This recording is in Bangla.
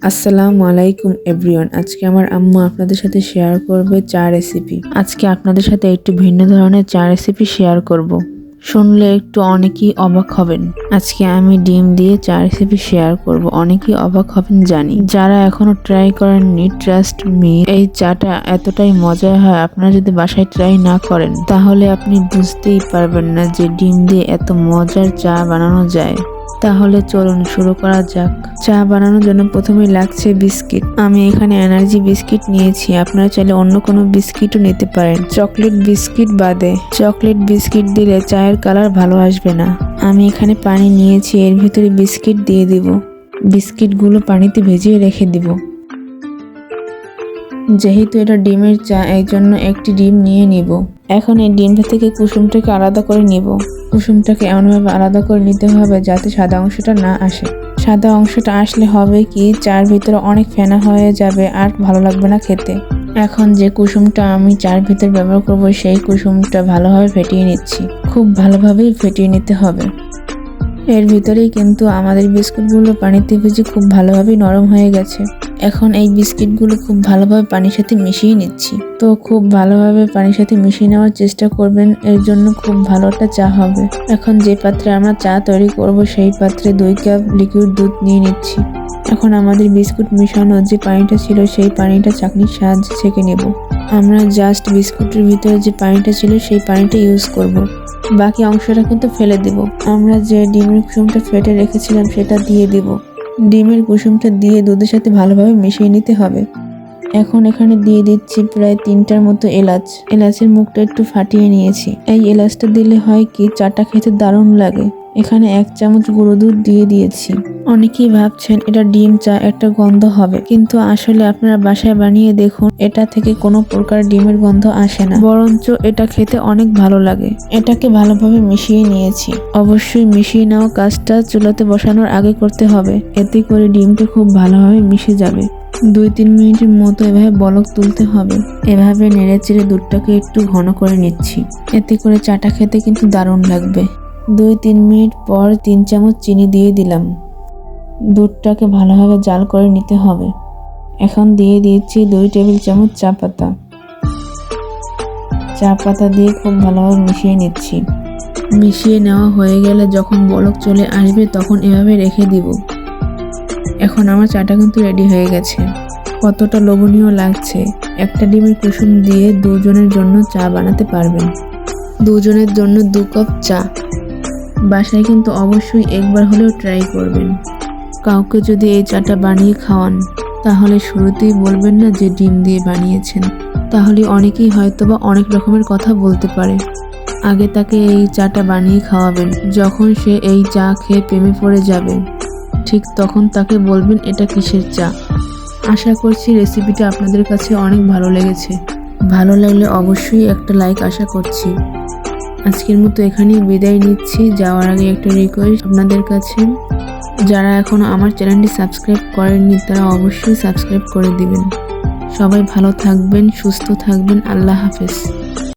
আসসালামু আলাইকুম এভরিওয়ান। আজকে আমার আম্মু আপনাদের সাথে শেয়ার করবে চা রেসিপি। আজকে আপনাদের সাথে একটু ভিন্ন ধরনের চা রেসিপি শেয়ার করব। শুনলে একটু অনেকেই অবাক হবেন। আজকে আমি ডিম দিয়ে চা রেসিপি শেয়ার করব। অনেকেই অবাক হবেন জানি, যারা এখনো ট্রাই করেননি, ট্রাস্ট মি, এই চাটা এতটাই মজা হয়, আপনারা যদি বাসায় ট্রাই না করেন তাহলে আপনি বুঝতেই পারবেন না যে ডিম দিয়ে এত মজার চা বানানো যায়। তাহলে চলুন শুরু করা যাক। চা বানানোর জন্য প্রথমেই লাগছে বিস্কিট। আমি এখানে এনার্জি বিস্কিট নিয়েছি, আপনারা চাইলে অন্য কোনো বিস্কিটও নিতে পারেন, চকলেট বিস্কিট বাদে। চকলেট বিস্কিট দিলে চায়ের কালার ভালো আসবে না। আমি এখানে পানি নিয়েছি, এর ভিতরে বিস্কিট দিয়ে দিব। বিস্কিটগুলো পানিতে ভিজিয়ে রেখে দিব। যেহেতু এটা ডিমের চা, এই জন্য একটি ডিম নিয়ে নিব। এখন এই ডিমটা থেকে কুসুমটাকে আলাদা করে নিব। কুসুমটাকে এমনভাবে আলাদা করে নিতে হবে যাতে সাদা অংশটা না আসে। সাদা অংশটা আসলে হবে কি, চার ভিতরে অনেক ফেনা হয়ে যাবে আর ভালো লাগবে না খেতে। এখন যে কুসুমটা আমি চার ভিতরে ব্যবহার করব, সেই কুসুমটা ভালোভাবে ফেটিয়ে নিচ্ছি। খুব ভালোভাবেই ফেটিয়ে নিতে হবে। এর ভিতরেই কিন্তু আমাদের বিস্কুটগুলো পানিতে ভিজে খুব ভালোভাবে নরম হয়ে গেছে। এখন এই বিস্কিটগুলো খুব ভালোভাবে পানির সাথে মিশিয়ে নিচ্ছি। তো খুব ভালোভাবে পানির সাথে মিশিয়ে নেওয়ার চেষ্টা করবেন, এর জন্য খুব ভালো একটা চা হবে। এখন যে পাত্রে আমরা চা তৈরি করব, সেই পাত্রে 2 কাপ লিকুইড দুধ নিয়ে নিচ্ছি। এখন আমাদের বিস্কুট মিশানো যে পানিটা ছিল, সেই পানিটা চাকনির সাহায্যে ছেঁকে নেব। আমরা জাস্ট বিস্কুটের ভিতরে যে পানিটা ছিল, সেই পানিটা ইউজ করব। বাকি অংশটা কিন্তু ফেলে দেব। আমরা যে ডিমের কুসুমটা ফেটে রেখেছিলাম সেটা দিয়ে দেব। ডিমের কুসুমটা দিয়ে দুধের সাথে ভালোভাবে মিশিয়ে নিতে হবে। এখন এখানে দিয়ে দিচ্ছি প্রায় 3টার মতো এলাচ। এলাচের মুখটা একটু ফাটিয়ে নিয়েছি। এই এলাচটা দিলে হয় কি, চাটা খেতে দারুণ লাগে। এখানে 1 চামচ গুঁড়ো দুধ দিয়ে দিয়েছি। অনেকেই ভাবছেন এটা ডিম চা, একটা গন্ধ হবে, কিন্তু আসলে আপনারা বাসায় বানিয়ে দেখুন, এটা থেকে কোনো প্রকার ডিমের গন্ধ আসে না, বরঞ্চ এটা খেতে অনেক ভালো লাগে। এটাকে ভালোভাবে মিশিয়ে নিয়েছি। অবশ্যই মিশিয়ে নেওয়া কাজটা চুলাতে বসানোর আগে করতে হবে, এতে করে ডিমটা খুব ভালোভাবে মিশে যাবে। 2-3 মিনিটের মতো এভাবে বলক তুলতে হবে। এভাবে নেড়ে চেড়ে দুধটাকে একটু ঘন করে নিচ্ছি, এতে করে চাটা খেতে কিন্তু দারুণ লাগবে। 2-3 মিনিট পর 3 চামচ চিনি দিয়ে দিলাম। দুধটাকে ভালোভাবে জাল করে নিতে হবে। এখন দিয়ে দিচ্ছি 2 টেবিল চামচ চা পাতা। চা পাতা দিয়ে খুব ভালোভাবে মিশিয়ে নিচ্ছি। মিশিয়ে নেওয়া হয়ে গেলে যখন বলক চলে আসবে, তখন এভাবে রেখে দিব। এখন আমার চাটা কিন্তু রেডি হয়ে গেছে। কতটা লোভনীয় লাগছে। একটা ডিমের কুসুম দিয়ে 2 জনের জন্য চা বানাতে পারবেন। 2 জনের জন্য 2 কাপ চা। বাসায় কিন্তু অবশ্যই একবার হলেও ট্রাই করবেন। কাউকে যদি এই চাটা বানিয়ে খাওয়ান, তাহলে শুরুতেই বলবেন না যে ডিম দিয়ে বানিয়েছেন। তাহলে অনেকেই হয়তোবা অনেক রকমের কথা বলতে পারে। আগে তাকে এই চাটা বানিয়ে খাওয়াবেন। যখন সে এই চা খেয়ে প্রেমে পড়ে যাবে, ঠিক তখন তাকে বলবেন এটা কিসের চা। আশা করছি রেসিপিটা আপনাদের কাছে অনেক ভালো লেগেছে। ভালো লাগলে অবশ্যই একটা লাইক আশা করছি। আজকের মতো এখানেই বিদায় নিচ্ছি। যাওয়ার আগে একটা রিকোয়েস্ট আপনাদের কাছে, যারা এখনো আমার চ্যানেলটি সাবস্ক্রাইব করেননি তারা অবশ্যই সাবস্ক্রাইব করে দিবেন। সবাই ভালো থাকবেন, সুস্থ থাকবেন। আল্লাহ হাফেজ।